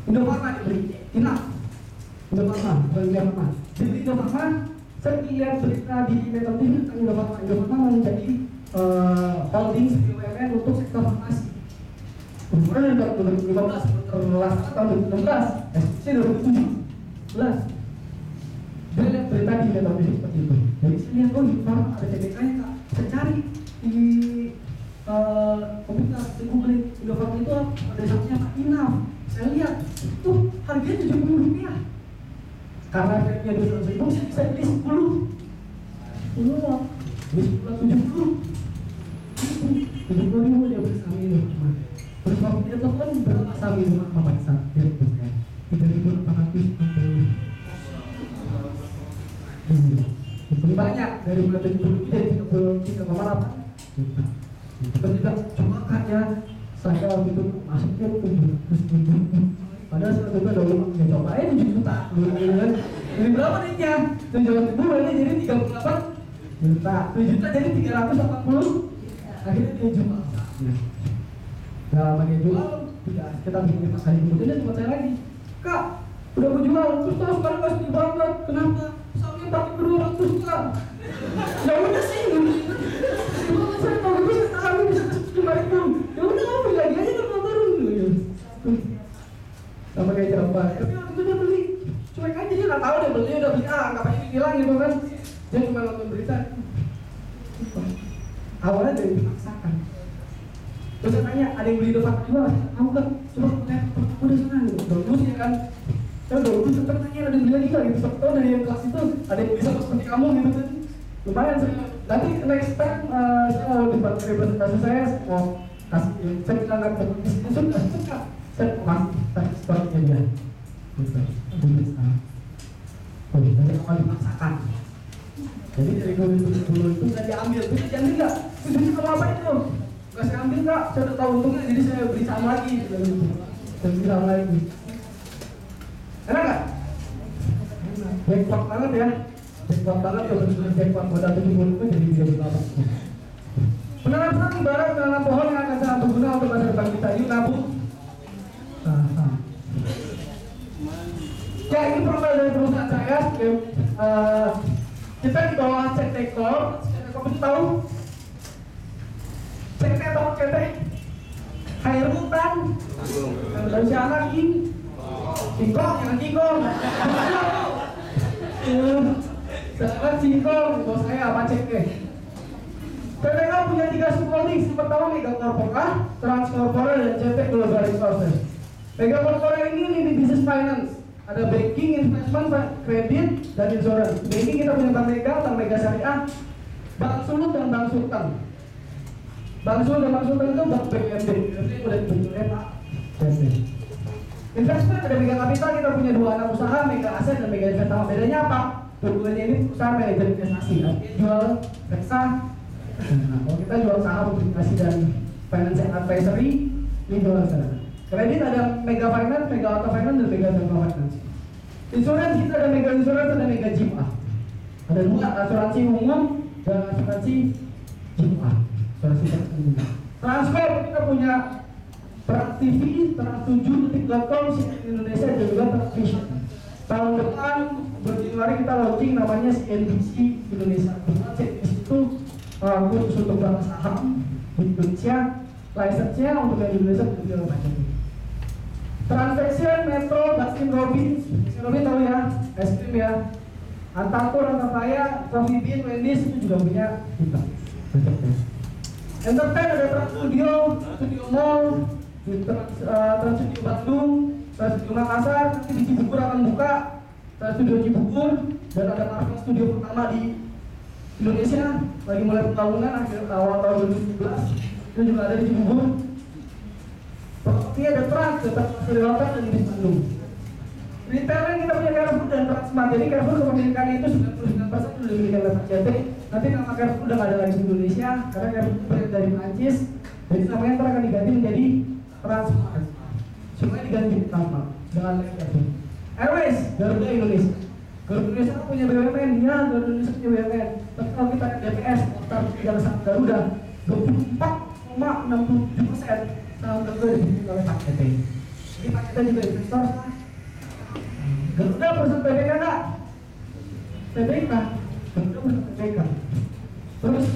Indofarma dibeli, Inaf. Indofarma, bukan Indofarma. Dibeli Indofarma, saya lihat berita di Metro TV tentang Indofarma. Indofarma menjadi holding BUMN untuk sektor farmasi. Kemudian dari 2015 terlaksana tahun 2016, SPC 2017. Dia lihat berita di Metro TV seperti itu. Jadi saya lihat, oh Indofarma ada CPK-nya kak. Saya cari di komputer, saya googling Indofarma itu ada sahamnya Pak Inaf. Saya lihat, tuh harganya Rp70. Karena harganya 200.000, saya bisa beli 10. Beli 10, 70.000 dia beli saham itu. Terus waktu dia telepon berapa saham itu Mama Isa? Dia telepon 3.860. Lebih banyak dari 70 jadi 33,8 juta. Ketika cuma kaya saya waktu itu masuknya 700.000. Padahal saya juga udah uang ya cobain 7 juta. Jadi berapa duitnya? 700.000 berarti jadi 38 juta. 7 juta jadi 380. Akhirnya dia jual. Nah, bagi jual kita bikin 5 kali kemudian dia tempat saya lagi. Kak, udah mau jual, terus sekarang nggak sedih banget. Kenapa? Sahamnya pakai 200 kak. Ya udah sih. Saya mau bisa tahu bisa cuma itu. Ya udah kamu beli lagi aja kalau baru. Sama kayak coba. Tapi waktu itu dia beli. Cuek aja dia nggak tahu dia beli udah beli ngapain dibilang gitu kan. Dia cuma nonton berita. Awalnya dari dipaksakan. Terus saya tanya, ada yang beli Indofarma juga? Kamu kan? Coba lihat, udah sana gitu. Bagus ya kan? Saya udah bagus, tetap tanya ada yang beli lagi nggak gitu. Sebetulnya dari yang kelas itu ada yang bisa seperti kamu gitu kan. Lumayan sih. Nanti next time saya mau di representasi saya mau kasih, saya bilang nggak bisa bisnis suka. Saya mau kasih sepertinya dia. Gitu. Oh, nanti kamu dipaksakan. Jadi dari 2010 itu nggak diambil, bisa diambil nggak? Tujuannya kamu apa itu? Nggak saya ambil kak, saya udah tahu untungnya, jadi saya beli saham lagi. Saya beli saham lagi. Enak nggak? Jackpot banget ya. Jackpot banget ya, benar-benar jackpot. Modal 70 itu jadi 38. Penanam saham ibarat menanam pohon yang akan sangat berguna untuk masa depan kita. Yuk nabung. Ya ini profil dari perusahaan saya. Kita di bawah CT Corp. Kamu tahu? CT tahu CT? Khairultan. Dan si anak ini. Singkong, jangan singkong. Sekarang singkong, bos saya apa CT? PPK punya 3 subholding. Pertama Mega Corpora, Transcorpora, dan CT Global Resources. Mega Corpora ini di business finance. Ada banking, investment, kredit, dan insurance. Banking kita punya Bank Mega Syariah, Bank Sulut, dan Bank Sultan. Bank Sulut dan Bank Sultan itu Bank BND. BND udah dibentuknya Pak. Investment ada Mega Capital, kita punya 2 anak usaha, Mega Aset dan Mega Investama. Bedanya apa? Dua-duanya ini usaha manajer investasi. Jual reksa. Nah, kalau kita jual saham, investasi dan financial advisory, ini jual sana. Kredit ada Mega Finance, Mega Auto Finance, dan Mega General Finance. Insurance kita ada Mega Insurance, ada Mega Jima. Ada 2, asuransi umum dan asuransi Jima. Asuransi umum. Transport kita punya Trans TV, Trans7, Detik.com, CNN Indonesia, dan juga Transvision. Tahun depan Januari kita launching namanya CNBC Indonesia. CNBC itu khusus untuk bank saham di Indonesia. License-nya untuk yang di Indonesia juga macam ini. Transaction, Metro, Baskin Robbins, Baskin Robbins tahu ya, es krim ya. Antarko, Rantapaya, Coffee Bean, Wendy's itu juga punya kita. Entertain ada Trans Studio, Studio Mall, Trans Studio Bandung, Trans Studio Makassar, nanti di Cibubur akan buka Trans Studio Cibubur, dan ada Marvel Studio pertama di Indonesia, lagi mulai pembangunan akhir awal tahun 2017. Itu juga ada di Cibubur. Properti ada Trans, tetap Seliwatan dan di Bandung. Retailnya kita punya Carrefour dan Transmart. Jadi Carrefour kepemilikannya itu 99% sudah dimiliki oleh Pak CT. Nanti nama Carrefour udah nggak ada lagi di Indonesia karena Carrefour itu dari Prancis. Jadi namanya ntar akan diganti menjadi Transmart. Semuanya diganti Transmart dengan Carrefour. Airways, Garuda Indonesia. Garuda Indonesia punya BUMN, ya Garuda Indonesia punya BUMN. Tapi kalau kita DPS, Garuda 24,67% saham Garuda dimiliki oleh Pak CT. kita juga investor sah. Garuda perusahaan PBK enggak? PBK, Garuda perusahaan PBK. Terus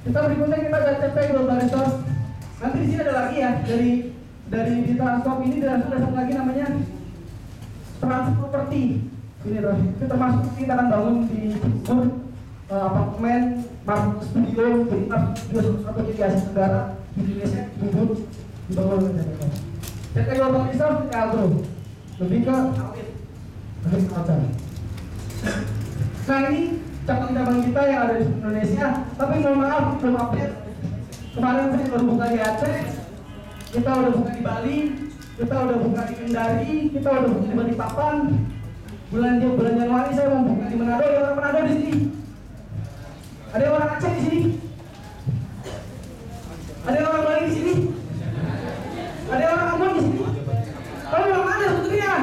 kita berikutnya kita ada CP Global Resource. Nanti di sini ada lagi ya dari di Transkop ini ada satu lagi namanya Trans Property. Ini loh, itu termasuk kita akan bangun di apartemen, market studio, jadi studio satu di Asia Tenggara, di Indonesia, di Ubud, di bawah CP. CP Global Resource itu agro, lebih ke sawit, lebih ke hutan. Nah ini cabang-cabang kita yang ada di Indonesia, tapi mohon maaf belum update. Kemarin saya baru buka di Aceh, kita udah buka di Bali, kita udah buka di Kendari, kita udah buka di Balikpapan. Bulan Januari saya mau buka di Manado. Ada orang Manado di sini? Ada orang Aceh di sini? Ada orang Bali di sini? Ada orang Ambon di sini? Kalau orang mana sebetulnya?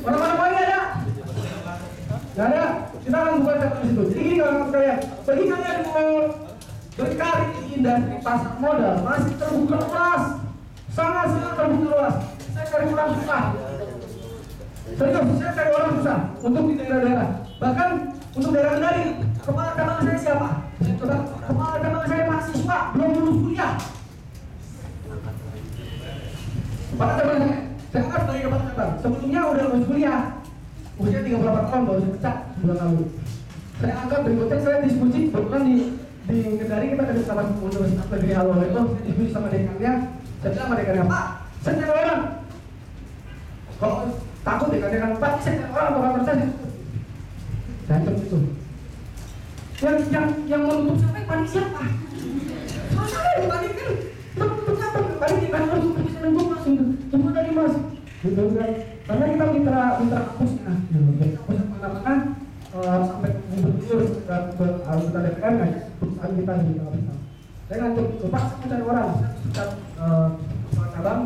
Orang-orang Bali ada? Nggak ada. Kita akan buka cabang di situ. Jadi gini kalau kalian, bagi kalian mau berkarir di industri pasar modal masih terbuka luas, sangat terbuka luas. Saya cari orang susah. Serius, saya cari orang susah untuk di daerah-daerah. Bahkan untuk daerah Kendari, kepala cabang saya siapa? Kepala cabang saya mahasiswa, belum lulus kuliah. Kepala cabang saya kan dari kepala cabang. Sebelumnya udah lulus kuliah. Usia 38 tahun baru saya pecat bulan lalu. Saya anggap berikutnya saya diskusi kebetulan di Kendari kita ada sama Universitas Negeri Halo itu diskusi sama dekannya. Saya bilang sama dekannya, Pak, saya cari orang. Kalau takut dekannya Pak, saya cari orang bakal percaya. Saya cek itu. Yang menutup sampai panik siapa? Kalau saya yang panik kan, menutup siapa? Panik kan harus bisa nembok langsung. Tunggu tadi mas. Gitu kan. Karena kita mitra kampusnya, kampus mana-mana sampai gubernur ke anggota DPR nggak perusahaan kita di kampus. Saya ngantuk, Pak, saya cari orang, saya kepala cabang,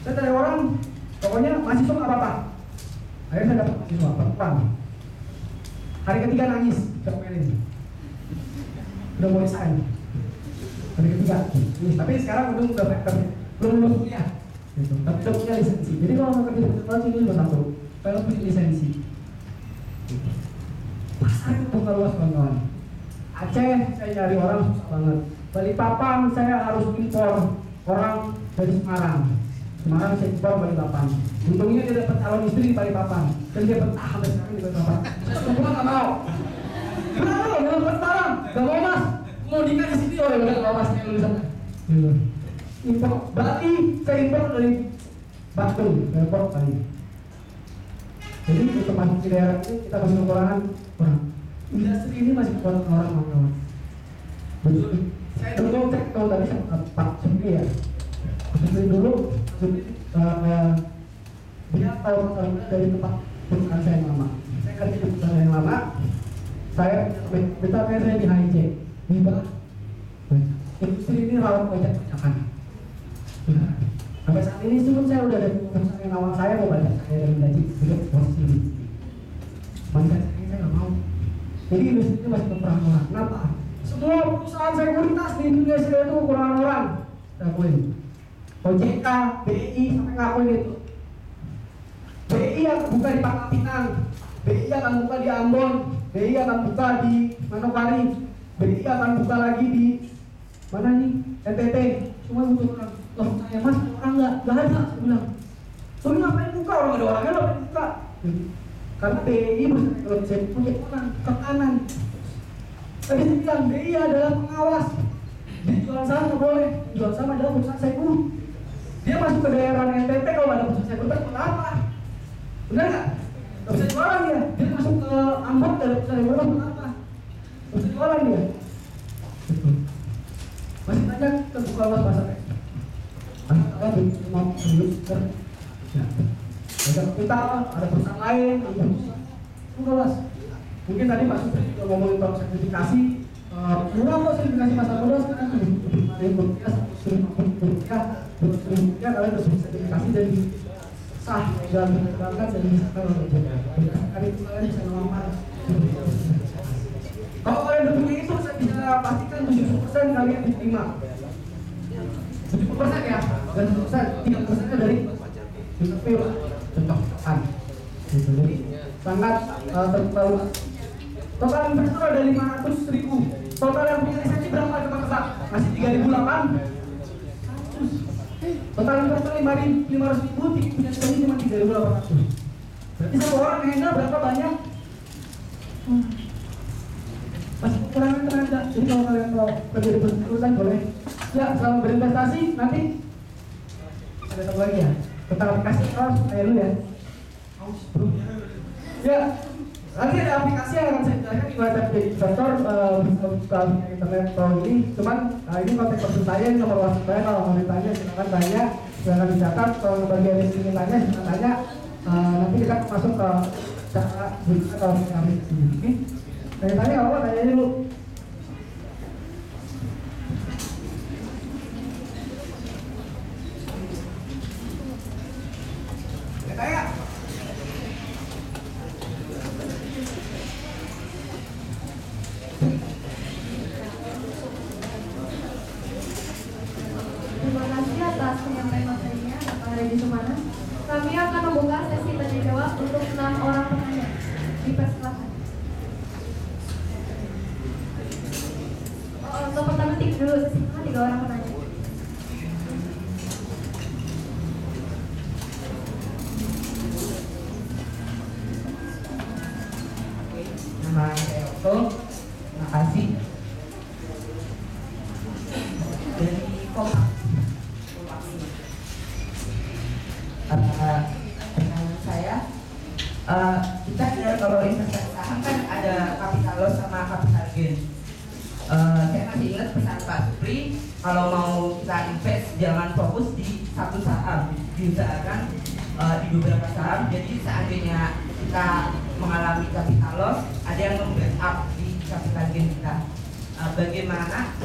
saya cari orang, pokoknya mahasiswa nggak apa-apa. Akhirnya saya dapat mahasiswa perempuan. Hari ketiga nangis, saya komelin, udah mau resign. Hari ketiga, tapi sekarang udah belum lulus kuliah. Gitu. Tapi udah punya lisensi. Jadi kalau mau kerja di perguruan tinggi cuma satu, kalau punya lisensi. Gitu. Pasar itu bukan luas kawan-kawan. Aceh saya cari orang susah banget. Balikpapan saya harus impor orang dari Semarang. Semarang saya impor Balikpapan. Untungnya dia dapat calon istri di Balikpapan. Dan dia betah sampai sekarang di Balikpapan. Saya cuma nggak mau. Kenapa lo? Jangan buat sekarang. Gak mau mas. Mau nikah di sini loh. Gak mau mas. Kayak lulusan. Impor Bali, saya impor dari Batu, impor Bali. Jadi untuk masuk di daerah ini kita masih kekurangan orang. Industri ini masih kekurangan orang kawan-kawan. Betul. Saya dulu cek tahu tadi Pak Supri ya. Supri dulu, Supri dia tahu dari tempat perusahaan saya yang lama. Saya kerja di perusahaan yang lama. Saya betulnya saya di HIJ. Di bawah. Industri ini rawan banyak-banyakan. Sampai saat ini pun saya udah ada perusahaan yang awal saya mau balik saya dari gaji belum posisi ini. Mandat saya nggak mau. Jadi industri itu masih kekurangan orang. Kenapa? Semua perusahaan sekuritas di Indonesia itu kekurangan orang. Saya akuin. OJK, BI sampai ngakuin itu. BI akan buka di Pangkal Pinang, BI akan buka di Ambon, BI akan buka di Manokwari, BI akan buka lagi di mana nih? NTT. Semua butuh orang. Loh, saya mas, orang nggak ada, saya bilang. Tapi ngapain buka, orang ada orangnya, lo ngapain buka? Karena BI kalau saya punya orang ke kanan. Tadi saya bilang, BI adalah pengawas. Dia jual saham nggak boleh, jual saham adalah perusahaan saya guru. Dia masuk ke daerah NTT kalau ada perusahaan saya guru, buat apa? Benar nggak? Nggak bisa jualan dia. Dia masuk ke Ambon dari perusahaan saya guru, buat apa? Nggak bisa jualan dia. Masih banyak terbuka luas pasarnya. Ada mau beli ya. Ada kita, ada perusahaan lain, terbuka luas. Mungkin tadi Pak Supri juga ngomongin tentang sertifikasi. Murah kok sertifikasi pasar modal sekarang Rp50, Rp150, Rp200, kalian harus sertifikasi dan sah dan berangkat dan bisa kalau hari itu kalian bisa melamar. Kalau kalian udah punya itu bisa pastikan 70% kalian diterima. 70% ya, dan 3% dari interview contohkan. Gitu. Jadi sangat terlalu. Total investor ada 500.000. Total yang punya lisensi berapa coba? Masih 3.008. Total investor 500.000, punya lisensi cuma 3.800. Berarti satu orang handle berapa banyak? Masih kekurangan tenaga. Jadi kalau kalian mau kerja di perusahaan boleh. Ya, selamat berinvestasi. Nanti ada satu lagi ya. Tentang aplikasi harus kayak lu ya. Ya, nanti ada aplikasi yang akan saya jelaskan gimana jadi investor buka internet tahun ini. Cuman ini kontak person saya, ini nomor WhatsApp saya. Kalau mau ditanya silakan tanya, silakan dicatat. Kalau bagian yang ingin tanya silakan tanya. Nanti kita masuk ke cara berikutnya kalau aplikasi. Oke? Tanya apa? Tanya dulu. Tanya. Terima kasih atas penyampaian materinya, Bapak Redi Sumana. Kami akan membuka sesi tanya jawab untuk 6 orang penanya. Dipersilakan. Untuk pertama dulu sesi 3 orang penanya. Nama saya Otto, terima kasih. Dari Kompas. Pertanyaan saya, kita kalau investasi saham kan ada capital loss sama capital gain. Saya masih ingat pesan Pak Supri, kalau mau kita invest jangan fokus di satu saham, diusahakan di beberapa saham. Jadi seandainya kita mengalami capital loss, ada yang membackup di capital gain kita. Bagaimana?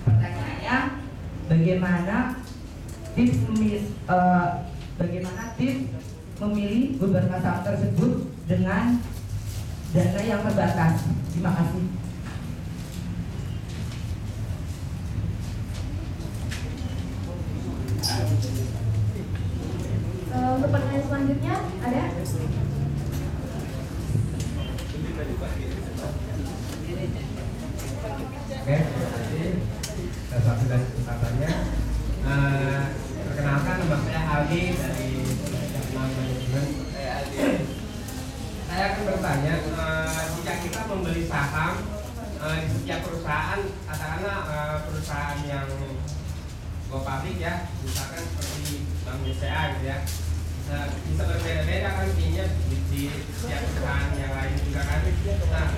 Pertanyaannya, bagaimana tips memilih beberapa saham tersebut dengan dana yang terbatas? Terima kasih. Untuk pertanyaan selanjutnya ada? Oke, terima kasih atas waktu dan kesempatannya. Perkenalkan, nama saya Aldi dari Manajemen. Saya akan bertanya, jika kita membeli saham di setiap perusahaan, katakanlah perusahaan yang go public ya, misalkan seperti Bank BCA gitu ya, bisa berbeda-beda kan fee-nya di setiap perusahaan yang lain juga kan. Nah,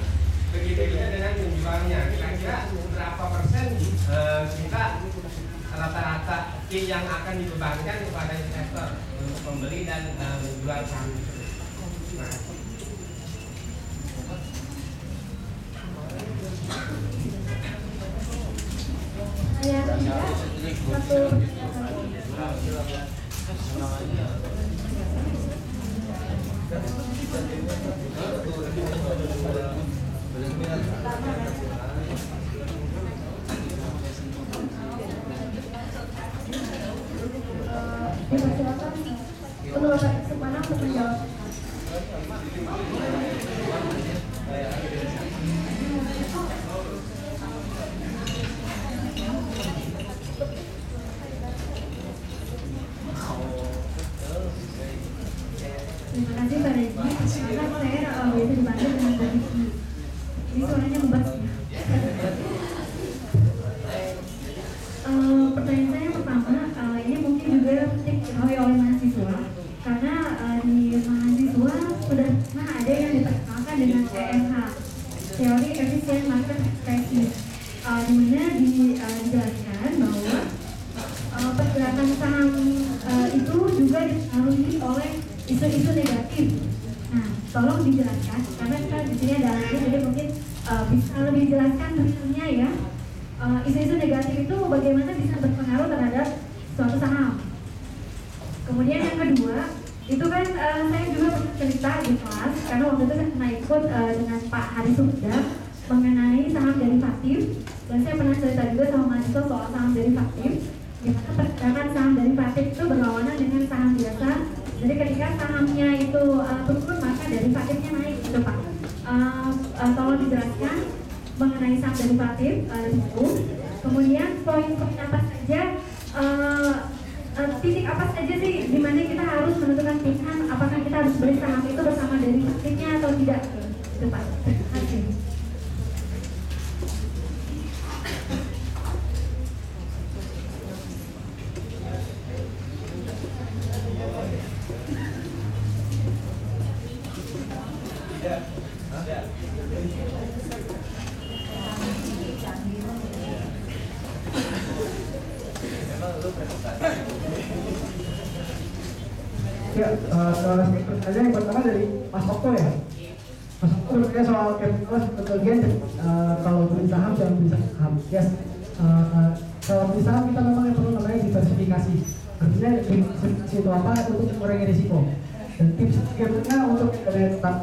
begitu juga dengan menjualnya, kira-kira berapa persen kita rata-rata fee yang akan dibebankan kepada investor untuk membeli dan menjual saham itu. Nah, Saya ketiga, satu dipersilakan untuk Bapak Sumana untuk menjawab. Terima kasih Pak Regi. Karena saya biasa dibantu dengan kondisi. Ini suaranya ngebas. Pertanyaan saya yang pertama, ini mungkin juga diketahui oleh mahasiswa, karena di mahasiswa sudah pernah ada yang diperkenalkan dengan EMH, teori efisien market ekspresi, di mana dijelaskan bahwa pergerakan saham itu juga dipengaruhi oleh isu-isu negatif. Nah, tolong dijelaskan karena kita di sini ada lagi, jadi mungkin bisa lebih jelaskan detailnya ya. Isu-isu negatif itu bagaimana bisa berpengaruh terhadap suatu saham. Kemudian yang kedua, itu kan saya juga pernah cerita di kelas karena waktu itu saya pernah ikut dengan Pak Hari Sumda. mengenai saham derivatif, dan saya pernah cerita juga sama mahasiswa soal saham derivatif, di mana pergerakan saham derivatif itu berlawanan dengan saham biasa. Jadi ketika sahamnya itu turun, maka derivatifnya naik gitu Pak. Tolong dijelaskan mengenai saham derivatif itu. Kemudian poin-poin apa saja, titik apa saja sih di mana kita harus menentukan pilihan apakah kita harus beli saham itu bersama derivatifnya atau tidak gitu Pak. Terima kasih. Ya, pertanyaan yang pertama dari Mas Okto ya. Mas Okto bertanya soal capital bagian kalau beli saham jangan beli saham. Yes, kalau beli saham kita memang yang perlu namanya diversifikasi. Artinya diversifikasi itu apa? Untuk mengurangi risiko. Dan tips berikutnya untuk dana tetap.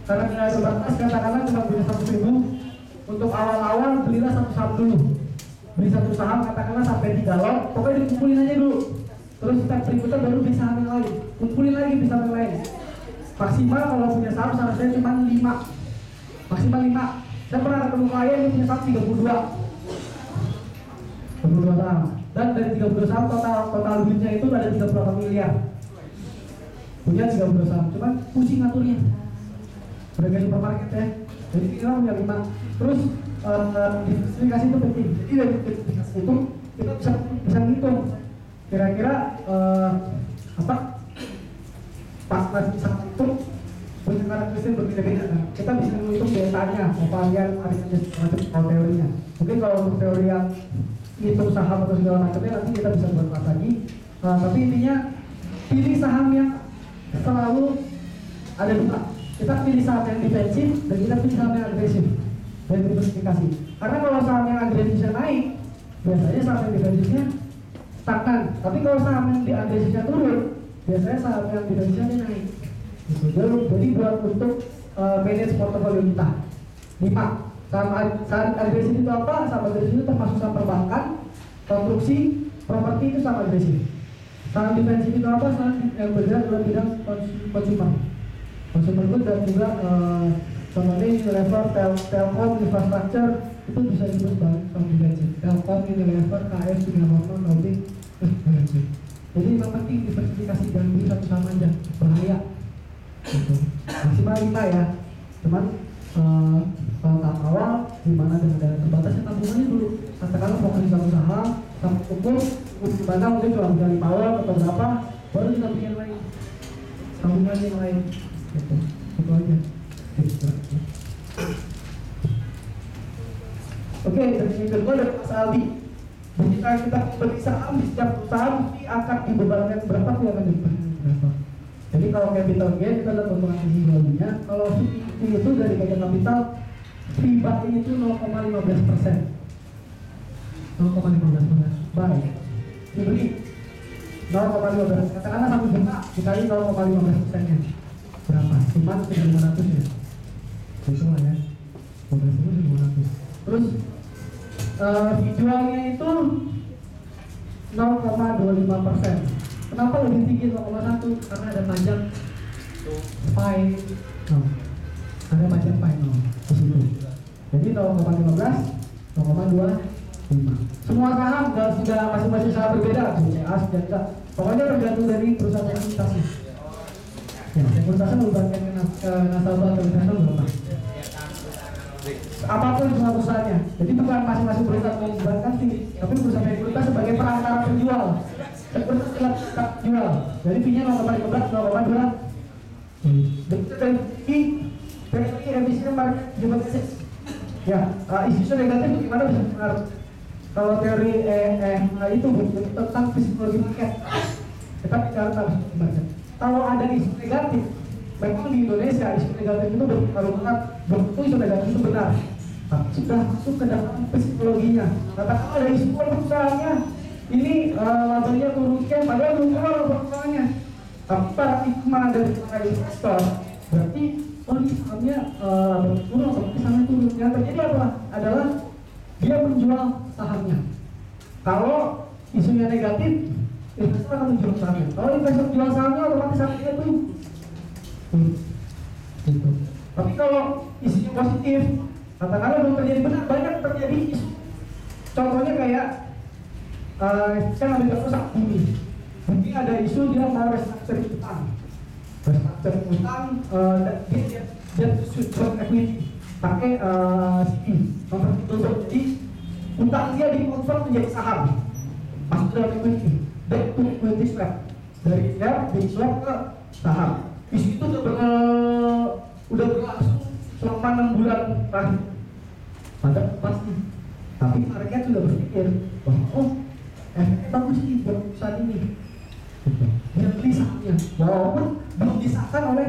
Karena dana terbatas katakanlah cuma beli 100.000, untuk awal-awal belilah satu saham dulu. Beli satu saham katakanlah sampai 3 lot, pokoknya dikumpulin aja dulu. Terus step berikutnya baru beli saham yang lain, kumpulin lagi beli saham yang lain. Maksimal kalau punya saham saya cuma 5, maksimal 5. Saya pernah ketemu klien yang punya saham 32 saham, dan dari 32 saham total duitnya itu ada 38 miliar. Punya 32 saham, cuman pusing ngaturnya. Udah kayak supermarket ya. Jadi kita punya 5. Terus diversifikasi itu penting. Jadi dari diversifikasi itu kita bisa ngitung kira-kira apa pas bisa itu punya karakteristik berbeda-beda. Nah, kita bisa menghitung deltanya, varian, macam teorinya. Mungkin kalau untuk teori yang hitung saham atau segala macamnya nanti kita bisa buat lagi. Tapi intinya pilih saham yang selalu ada 2. Kita pilih saham yang defensif dan kita pilih saham yang agresif dan diversifikasi. Karena kalau saham yang agresifnya naik, biasanya saham yang defensifnya stagnan. Tapi kalau saham yang di agresifnya turun, biasanya saham yang defensifnya naik. Gitu. Jadi buat untuk manage portofolio kita. 5. Saham agresif itu apa? Saham agresif itu termasuk saham perbankan, konstruksi, properti itu saham agresif. Saham defensif itu apa? Saham yang bergerak dalam bidang konsumer. Consumer good dan juga contohnya Unilever, Telkom, infrastructure itu bisa disebut saham defensif. Telkom, Unilever, KS, Singapore, Holding, terus defensif. Jadi yang penting diversifikasi, jangan beli satu saham aja, bahaya. Gitu. Maksimal 5 ya. Cuman kalau tahap awal gimana dengan dana terbatas ya tabungannya dulu. Katakanlah fokus di satu saham, sampai cukup gimana mungkin cuma bisa 5 awal atau berapa, baru kita bikin lain. Tabungan yang lain. Gitu. Itu aja. Oke, dan yang kedua dari Mas Aldi. Jika kita beli saham di setiap perusahaan akan dibebankan berapa sih akan dibebankan berapa? Jadi kalau capital gain kita lihat keuntungan sisi jualnya. Kalau fee itu dari gain kapital, fee buy itu 0,15%. 0,15%. Buy. Dibeli 0,15%. Katakanlah 1 juta dikali 0,15%-nya. Berapa? Cuma 1.500 ya. Itu lah ya. 1.500. Terus jualnya itu 0,25%. Kenapa lebih tinggi 0,1? Karena ada pajak fine. Ada pajak fine di situ. Jadi 0,15, 0,25. Semua saham sudah masing-masing saham berbeda. BCA, Sejahtera. Pokoknya tergantung dari perusahaan sekuritasnya. Ya, sekuritasnya melibatkan ke nasabah atau investor berapa? Apapun perusahaannya. Jadi bukan masing-masing perusahaan melibatkan sih, tapi perusahaan sekuritas sebagai perantara penjual. Sekuritas tetap jual. Jadi fee-nya 0,15, 0,2. Begitu dari emisinya market hypothesis. Ya, isu negatif gimana bisa pengaruh? Kalau teori itu tentang psikologi market. Kita bicara tentang psikologi market. Kalau ada isu negatif, memang di Indonesia isu negatif itu berpengaruh banget. Bentuk isu negatif itu benar. Tapi sudah masuk ke dalam psikologinya. Katakan ada isu perusahaannya, ini labanya turunnya, padahal belum keluar perusahaannya. Tapi paradigma dari para investor, berarti oh ini sahamnya turun atau sahamnya turun. Yang terjadi apa? Adalah dia menjual sahamnya. Kalau isunya negatif, investor akan menjual sahamnya. Kalau investor jual sahamnya, otomatis sahamnya turun. Gitu. Tapi kalau isunya positif, katakanlah belum terjadi benar, banyak terjadi isu. Contohnya kayak saya ngambil contoh saat ini. Mungkin ada isu dia mau restructuring utang. Restructuring utang, dia switch equity pakai convertible bond. Jadi utang dia dikonvert menjadi saham, masuk dalam equity, debt to equity swap, dari debt di swap ke saham. Isu itu udah berlangsung selama 6 bulan terakhir. Padahal pasti, tapi mereka sudah berpikir bahwa oh efeknya bagus nih buat perusahaan ini. Dia beli sahamnya, walaupun belum disahkan oleh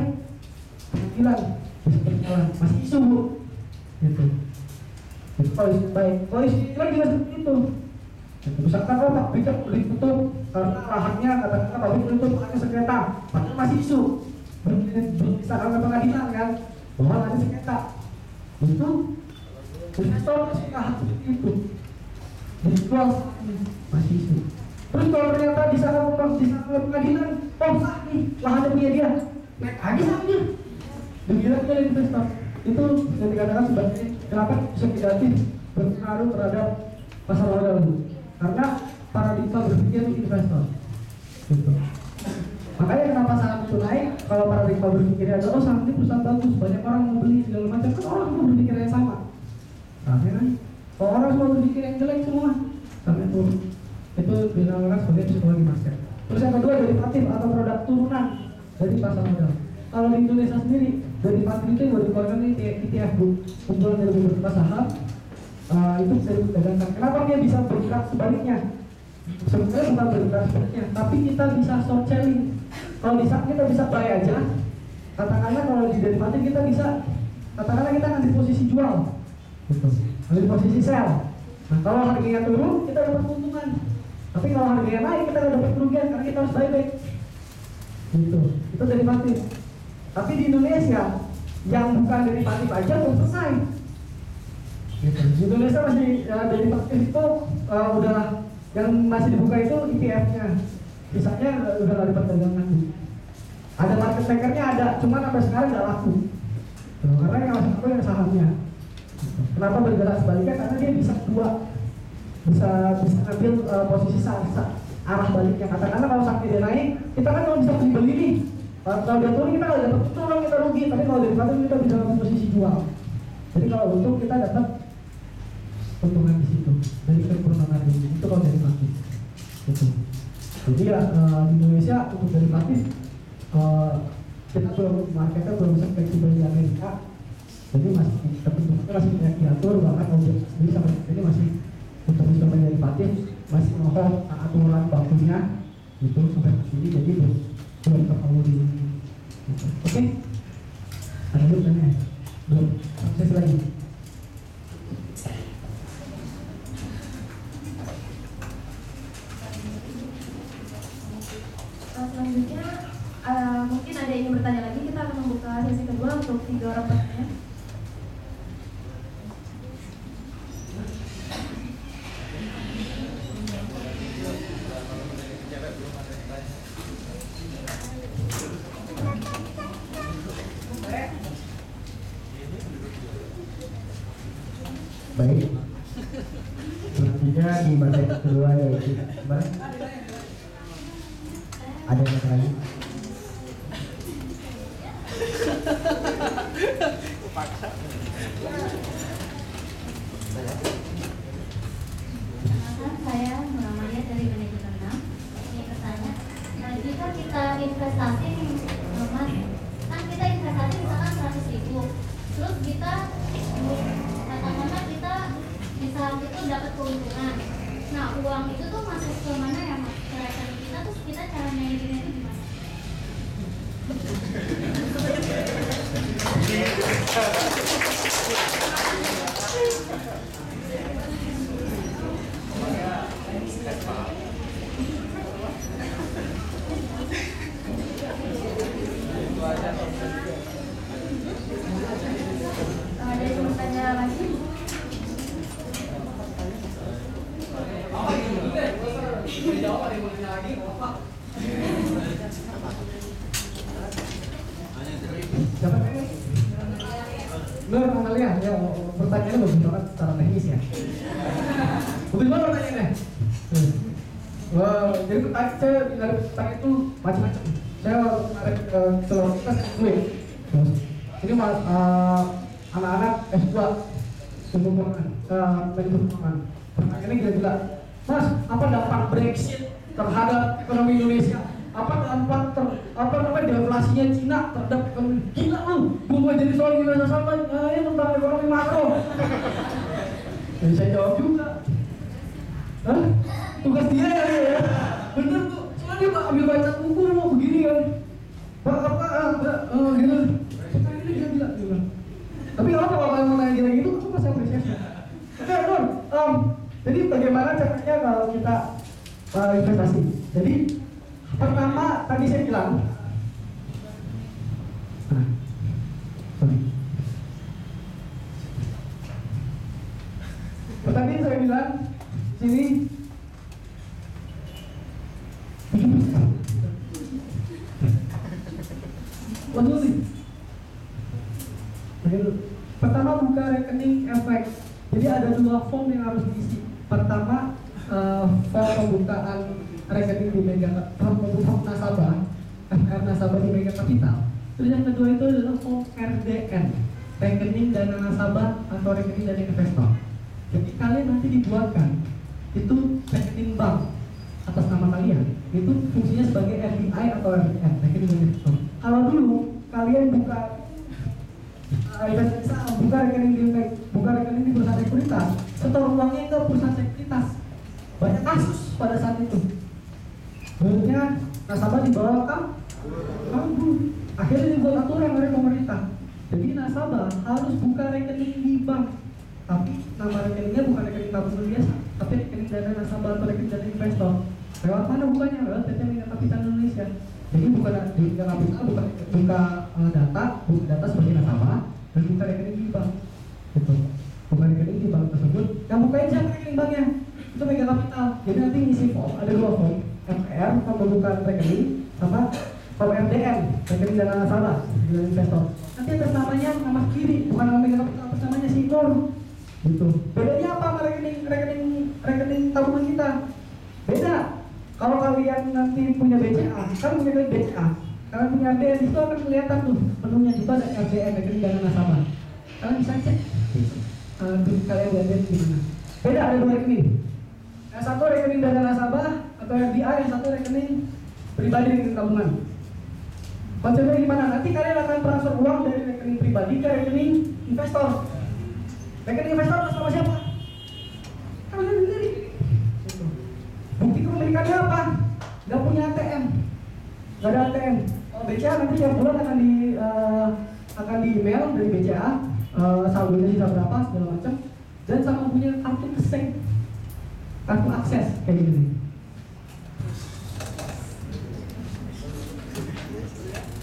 pengadilan, bisa berjalan, masih isu, gitu. Jadi kalau isu baik, kalau isu jelek juga seperti itu. Misalkan oh pabrik ditutup karena lahannya, katakanlah pabrik ditutup karena sengketa, padahal masih isu, belum disahkan oleh pengadilan kan, bahwa ada sengketa. Itu investor suka seperti itu, dijual sahamnya, masih isu. Terus kalau ternyata disahkan oleh pengadilan, oh sah nih, lahannya punya dia, naik lagi sahamnya. Demikian oleh investor. Itu yang dikatakan sebagai kenapa bisa negatif berpengaruh terhadap pasar modal, karena paradigma berpikir investor. Gitu. Makanya kenapa saham itu naik? Kalau paradigma berpikirnya adalah oh saham ini perusahaan bagus, banyak orang mau beli segala macam, kan orang semua berpikir yang sama. Nah, kan? Kalau orang semua berpikir yang jelek semua, sahamnya turun. Itu dinamakan sebagai psikologi market. Terus yang kedua derivatif atau produk turunan dari pasar modal. Kalau di Indonesia sendiri, derivatif itu yang dikeluarkan di ETF, kumpulan dari beberapa saham. Itu bisa diperdagangkan. Kenapa dia bisa bergerak sebaliknya? Sebenarnya bukan bergerak sebaliknya, tapi kita bisa short selling. Kalau di saham kita bisa buy aja. Katakanlah kalau di derivatif kita bisa, katakanlah kita ngambil posisi jual, gitu. Ngambil posisi sell. Nah kalau harganya turun, kita dapat keuntungan. Tapi kalau harganya naik, kita dapat kerugian karena kita harus buyback. Gitu. Itu derivatif. Tapi di Indonesia, yang bukan derivatif aja belum selesai. Gitu. Di Indonesia masih derivatif itu udah yang masih dibuka itu ETF-nya. Sisanya udah nggak diperdagangkan. Ada market maker-nya ada, cuman sampai sekarang nggak laku. Karena yang laku yang sahamnya. Kenapa bergerak sebaliknya? Karena dia bisa bisa ambil posisi arah baliknya. Katakanlah kalau sahamnya dia naik, kita kan kalau bisa beli nih. Kalau dia turun kita nggak dapat untung, kita rugi. Tapi kalau derivatif kita bisa ambil posisi jual. Jadi kalau untung kita dapat keuntungan di situ. Dari keuntungan itu kalau derivatif. Gitu. Jadi ya di Indonesia untuk derivatif kita marketnya belum bisa fleksibel di Amerika. Jadi masih ketentuannya masih tidak diatur, bahkan objek sendiri sampai ini masih untuk instrumen derivatif masih mohon aturan bakunya gitu sampai sini, jadi belum terlalu di gitu. Oke, ada dulu tanya belum sesi lagi. Selanjutnya mungkin ada yang ingin bertanya lagi, kita akan membuka sesi kedua untuk 3 orang bertanya. Baik, selanjutnya di materi kedua yaitu gimana? Ada yang lagi? Saya Muhammadiyah dari manajemen 6. Ini bertanya, jika kita investasi Mas, kan kita investasi misalkan 100.000, terus kita katakanlah kita bisa itu dapat keuntungan. Nah uang itu tuh masuk ke mana ya Mas? Ke rekening kita, terus kita cara manajernya itu gimana? mau nanya lagi nggak apa-apa. Siapa ini? Nur Amalia, ya pertanyaannya bagus banget secara teknis ya. Bagus banget pertanyaannya. Wah, jadi saya dari pertanyaan itu macam-macam. Saya menarik kita gue. Ini anak-anak S2 pembangunan, manajemen. Pertanyaannya gila-gila. Mas, apa dampak Brexit terhadap ekonomi Indonesia? Apa dampak deflasinya Cina terhadap ekonomi? Gila lu, gue mau jadi soal Indonesia sama ini tentang ekonomi makro. Jadi saya jawab juga. Hah? Tugas dia ya? Bener tuh, soalnya dia ambil baca buku mau begini kan. Pak gitu. Pertanyaan ini gila. Tapi kalau kalian mau nanya gitu, apa saya apresiasi? Oke, Nur. Jadi bagaimana caranya kalau kita investasi? Jadi pertama tadi saya bilang, sini waduh nih. Pertama buka rekening efek. Jadi ada dua form yang harus diisi. Pertama form pembukaan rekening di Mega, form nasabah, FR nasabah di Mega Kapital. Terus yang kedua itu adalah form RDN, rekening dana nasabah atau rekening dana investor. Jadi kalian nanti dibuatkan itu rekening bank atas nama kalian. Itu fungsinya sebagai RDI atau RDN, rekening dana investor. Kalau dulu kalian buka rekening di perusahaan sekuritas, setor uangnya ke perusahaan sekuritas. Banyak kasus pada saat itu. Akhirnya nasabah dibawa kabur. Akhirnya dibuat aturan oleh pemerintah. Jadi nasabah harus buka rekening di bank. Tapi nama rekeningnya bukan rekening tabungan biasa, tapi rekening dana nasabah atau rekening dana investor. Lewat mana bukanya? Lewat PT Mega Kapital Indonesia. Jadi bukan di Mega Kapital, buka data sebagai nasabah dan buka rekening di bank. Gitu. Buka rekening di bank tersebut. Yang bukain siapa rekening banknya? Itu Mega Kapital. Jadi nanti ngisi form, ada dua form, FR, form pembukaan rekening, sama form RDN, rekening dana nasabah, dana investor. Nanti atas namanya nama kiri, bukan nama Mega Kapital, atas namanya Sinor. Gitu. Bedanya apa sama rekening tabungan kita? Beda. Kalau kalian nanti punya BCA, kan punya BCA. Kalian punya RDN, itu akan kelihatan tuh menunya juga ada RDN, rekening dana nasabah. Kalian bisa cek. Kalian lihat gimana? Beda, ada dua rekening. Yang satu rekening dana nasabah atau RDI, yang satu rekening pribadi, rekening tabungan. Konsepnya gimana? Nanti kalian akan transfer uang dari rekening pribadi ke rekening investor. Rekening investor atas nama siapa? Kalian sendiri. Bukti kepemilikannya apa? Gak punya ATM. Gak ada ATM. BCA nanti tiap bulan akan di email dari BCA saldonya sisa berapa segala macam, dan sama punya kartu keseng, kartu akses kayak gini.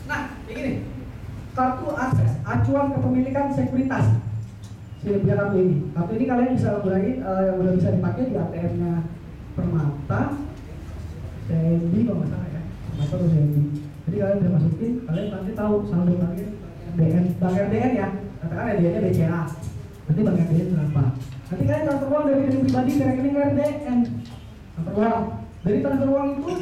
Nah, kayak gini. Kartu akses, acuan kepemilikan sekuritas. Saya punya kartu ini. Kartu ini kalian bisa gunain yang udah bisa dipakai di ATM-nya Permata, CIMB kalau nggak salah ya, Permata atau CIMB. Jadi kalian bisa masukin, kalian nanti tahu saldo kalian RDN, bank RDN ya, katakan RDN-nya BCA. Nanti bank RDN berapa? Nanti kalian transfer uang dari rekening pribadi ke rekening RDN. Transfer uang. Dari transfer uang itu